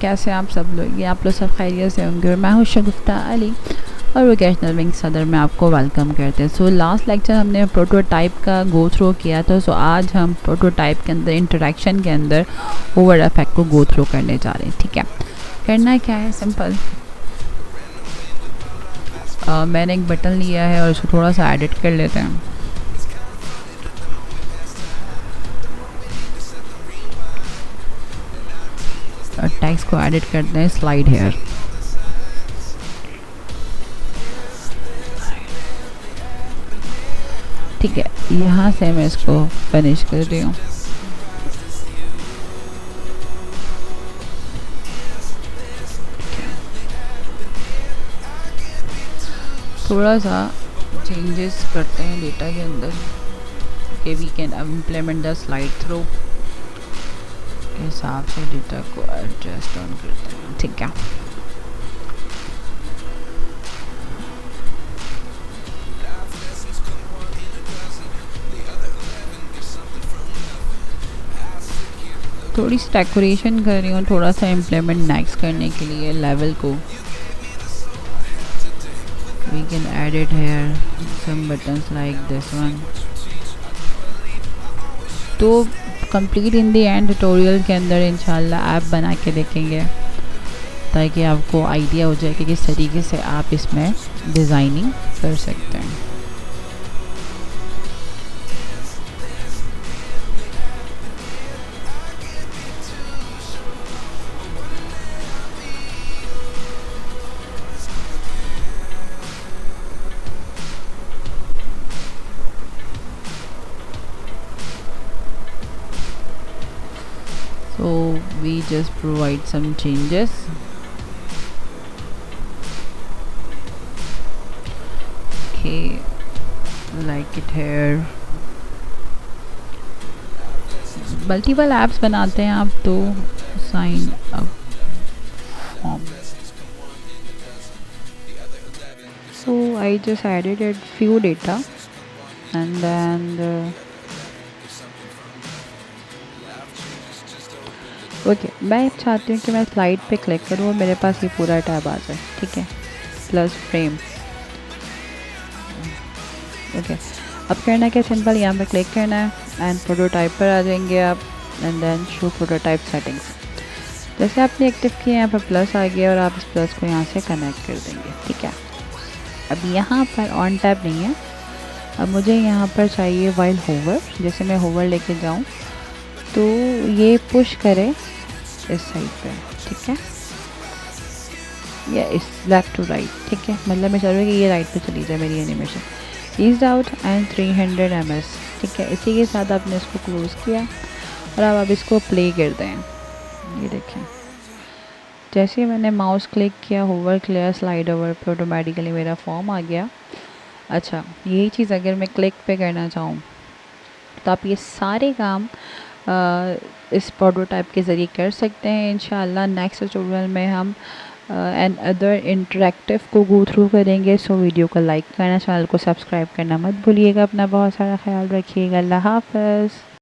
कैसे आप सब लोग, ये आप लोग सब खैरियत से होंगे। और मैं हूँ शगुफ्ता अली और वोकेशनल विंग सदर में आपको वेलकम करते हैं। सो लास्ट लेक्चर हमने प्रोटोटाइप का गो थ्रू किया था। सो आज हम प्रोटोटाइप के अंदर इंटरेक्शन के अंदर ओवर इफेक्ट को गो थ्रू करने जा रहे हैं। ठीक है, करना क्या है, सिंपल। मैंने एक बटन लिया है और उसको थोड़ा सा एडिट कर लेते हैं। टेक्स्ट को एडिट करते हैं, स्लाइड हेयर। ठीक है, यहाँ से मैं इसको फिनिश कर रही हूँ। थोड़ा सा चेंजेस करते हैं डेटा के अंदर कि we can implement the slide through के हिसाब से डेटा को एडजस्ट ऑन करते हैं। ठीक है, थोड़ी सी डेकोरेशन कर रही हूँ, थोड़ा सा इम्प्लीमेंट नेक्स्ट करने के लिए लेवल को। We can edit here some buttons like this one. तो complete in the end tutorial के अंदर इंशाल्लाह ऐप बना के देखेंगे ताकि आपको आइडिया हो जाए कि किस तरीके से आप इसमें डिज़ाइनिंग कर सकते हैं। So we just provide some changes. Okay, like it here. Multiple apps बनाते हैं आप तो sign up form. So I just added a few data and then okay मैं चाहती हूँ कि मैं स्लाइड पे क्लिक करूँ और मेरे पास ये पूरा टैब आ जाए। ठीक है, प्लस फ्रेम। ओके, अब करना क्या, सिंपल यहाँ पे क्लिक करना है एंड प्रोटोटाइप पर आ जाएंगे आप and then show prototype settings. जैसे आपने एक्टिव किया यहाँ पर प्लस आ गया और आप इस प्लस को यहाँ से कनेक्ट कर देंगे। ठीक है, अब यहाँ पर ऑन टैब नहीं है, अब मुझे यहाँ पर चाहिए वाइल होवर। जैसे मैं होवर लेके जाऊँ तो ये पुश करे इस साइड पे। ठीक है, या इस लेफ़्ट टू राइट। ठीक है, मतलब मैं चाह रही हूँ कि ये राइट पे चली जाए मेरी animation. Ease out and 300 ms। ठीक है, इसी के साथ आपने इसको क्लोज़ किया और अब आप इसको प्ले कर दें। ये देखें, जैसे ही मैंने माउस क्लिक किया, होवर क्लियर स्लाइड ओवर पे, ऑटोमेटिकली मेरा फॉर्म आ गया। अच्छा, यही चीज़ अगर मैं क्लिक पे करना चाहूँ तो आप ये सारे काम इस प्रोटोटाइप के ज़रिए कर सकते हैं। इंशाल्लाह नेक्स्ट ट्यूटोरियल में हम एंड अदर इंटरेक्टिव को गो थ्रू करेंगे। सो वीडियो को लाइक करना, चैनल को सब्सक्राइब करना मत भूलिएगा। अपना बहुत सारा ख्याल रखिएगा। अल्लाह हाफ़िज़।